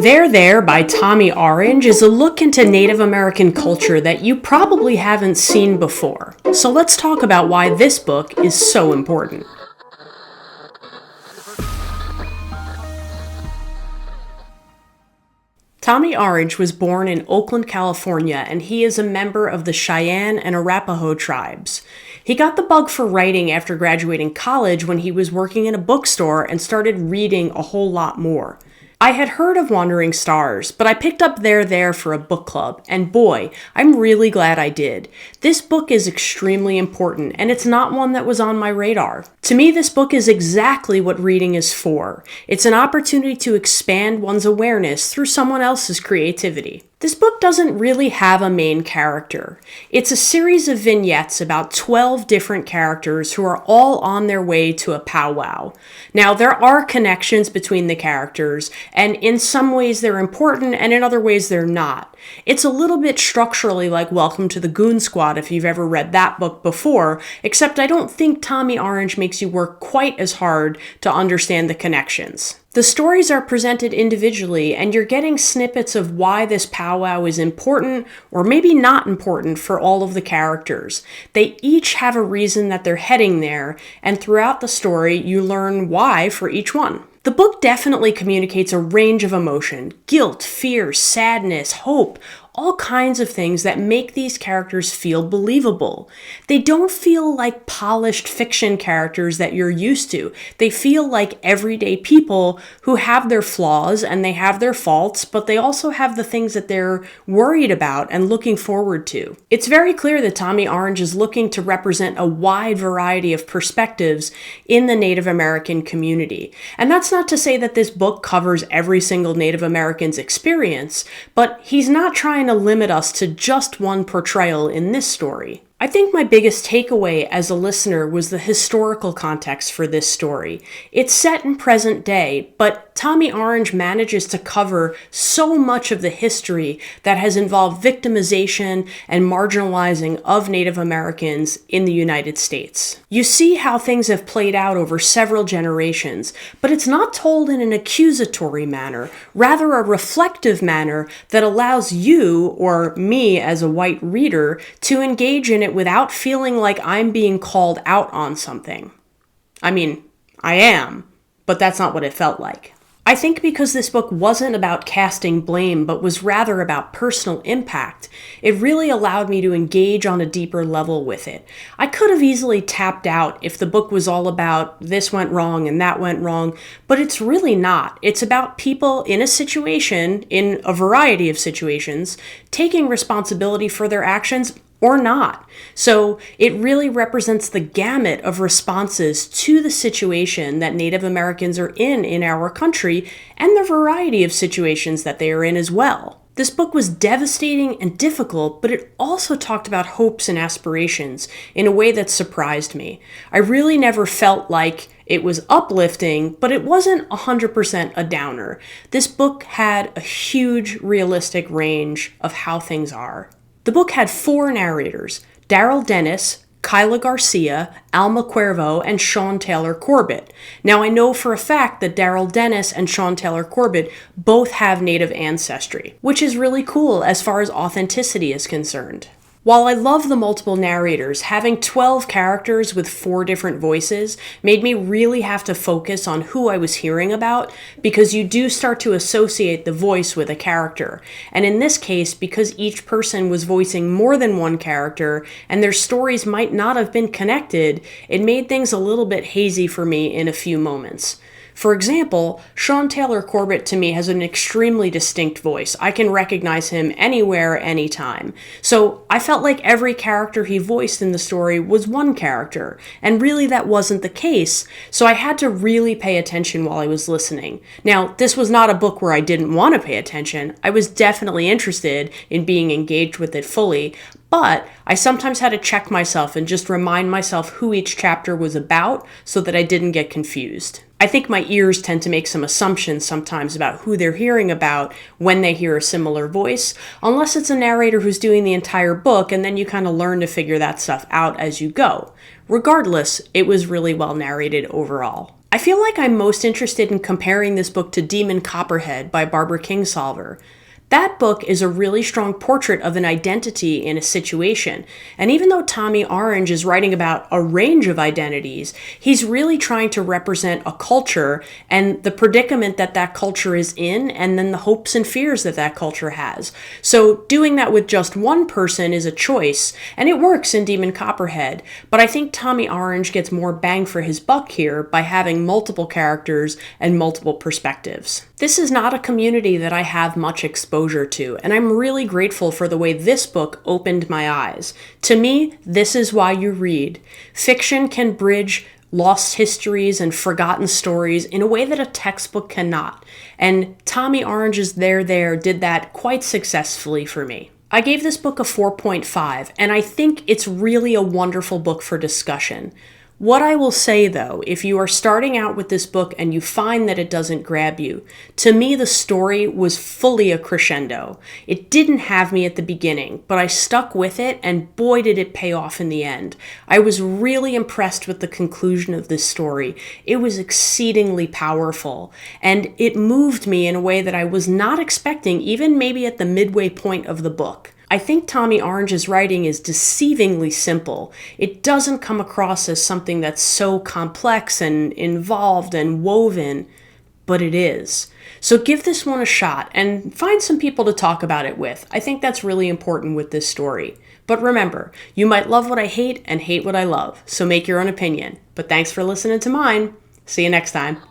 There by Tommy Orange is a look into Native American culture that you probably haven't seen before. So let's talk about why this book is so important. Tommy Orange was born in Oakland, California, and he is a member of the Cheyenne and Arapaho tribes. He got the bug for writing after graduating college when he was working in a bookstore and started reading a whole lot more. I had heard of Wandering Stars, but I picked up There for a book club, and boy, I'm really glad I did. This book is extremely important, and it's not one that was on my radar. To me, this book is exactly what reading is for. It's an opportunity to expand one's awareness through someone else's creativity. This book doesn't really have a main character. It's a series of vignettes about 12 different characters who are all on their way to a powwow. Now, there are connections between the characters, and in some ways they're important, and in other ways they're not. It's a little bit structurally like Welcome to the Goon Squad if you've ever read that book before, except I don't think Tommy Orange makes you work quite as hard to understand the connections. The stories are presented individually, and you're getting snippets of why this powwow is important or maybe not important for all of the characters. They each have a reason that they're heading there, and throughout the story, you learn why for each one. The book definitely communicates a range of emotion: guilt, fear, sadness, hope, all kinds of things that make these characters feel believable. They don't feel like polished fiction characters that you're used to. They feel like everyday people who have their flaws and they have their faults, but they also have the things that they're worried about and looking forward to. It's very clear that Tommy Orange is looking to represent a wide variety of perspectives in the Native American community. And that's not to say that this book covers every single Native American's experience, but he's not trying to limit us to just one portrayal in this story. I think my biggest takeaway as a listener was the historical context for this story. It's set in present day, but Tommy Orange manages to cover so much of the history that has involved victimization and marginalizing of Native Americans in the United States. You see how things have played out over several generations, but it's not told in an accusatory manner, rather a reflective manner that allows you, or me as a white reader, to engage in it without feeling like I'm being called out on something. I mean, I am, but that's not what it felt like. I think because this book wasn't about casting blame, but was rather about personal impact, it really allowed me to engage on a deeper level with it. I could have easily tapped out if the book was all about this went wrong and that went wrong, but it's really not. It's about people in a situation, in a variety of situations, taking responsibility for their actions or not. So it really represents the gamut of responses to the situation that Native Americans are in our country, and the variety of situations that they are in as well. This book was devastating and difficult, but it also talked about hopes and aspirations in a way that surprised me. I really never felt like it was uplifting, but it wasn't 100% a downer. This book had a huge realistic range of how things are. The book had 4 narrators: Daryl Dennis, Kyla Garcia, Alma Cuervo, and Sean Taylor Corbett. Now, I know for a fact that Daryl Dennis and Sean Taylor Corbett both have Native ancestry, which is really cool as far as authenticity is concerned. While I love the multiple narrators, having 12 characters with 4 different voices made me really have to focus on who I was hearing about, because you do start to associate the voice with a character. And in this case, because each person was voicing more than one character and their stories might not have been connected, it made things a little bit hazy for me in a few moments. For example, Sean Taylor Corbett to me has an extremely distinct voice. I can recognize him anywhere, anytime. So I felt like every character he voiced in the story was one character, and really that wasn't the case, so I had to really pay attention while I was listening. Now, this was not a book where I didn't want to pay attention. I was definitely interested in being engaged with it fully, but I sometimes had to check myself and just remind myself who each chapter was about so that I didn't get confused. I think my ears tend to make some assumptions sometimes about who they're hearing about when they hear a similar voice, unless it's a narrator who's doing the entire book, and then you kind of learn to figure that stuff out as you go. Regardless, it was really well narrated overall. I feel like I'm most interested in comparing this book to Demon Copperhead by Barbara Kingsolver. That book is a really strong portrait of an identity in a situation, and even though Tommy Orange is writing about a range of identities, he's really trying to represent a culture and the predicament that that culture is in, and then the hopes and fears that that culture has. So doing that with just one person is a choice, and it works in Demon Copperhead, but I think Tommy Orange gets more bang for his buck here by having multiple characters and multiple perspectives. This is not a community that I have much exposure to, and I'm really grateful for the way this book opened my eyes. To me, this is why you read. Fiction can bridge lost histories and forgotten stories in a way that a textbook cannot, and Tommy Orange's There did that quite successfully for me. I gave this book a 4.5, and I think it's really a wonderful book for discussion. What I will say, though, if you are starting out with this book and you find that it doesn't grab you, to me the story was fully a crescendo. It didn't have me at the beginning, but I stuck with it, and boy did it pay off in the end. I was really impressed with the conclusion of this story. It was exceedingly powerful, and it moved me in a way that I was not expecting, even maybe at the midway point of the book. I think Tommy Orange's writing is deceivingly simple. It doesn't come across as something that's so complex and involved and woven, but it is. So give this one a shot and find some people to talk about it with. I think that's really important with this story. But remember, you might love what I hate and hate what I love, so make your own opinion. But thanks for listening to mine. See you next time.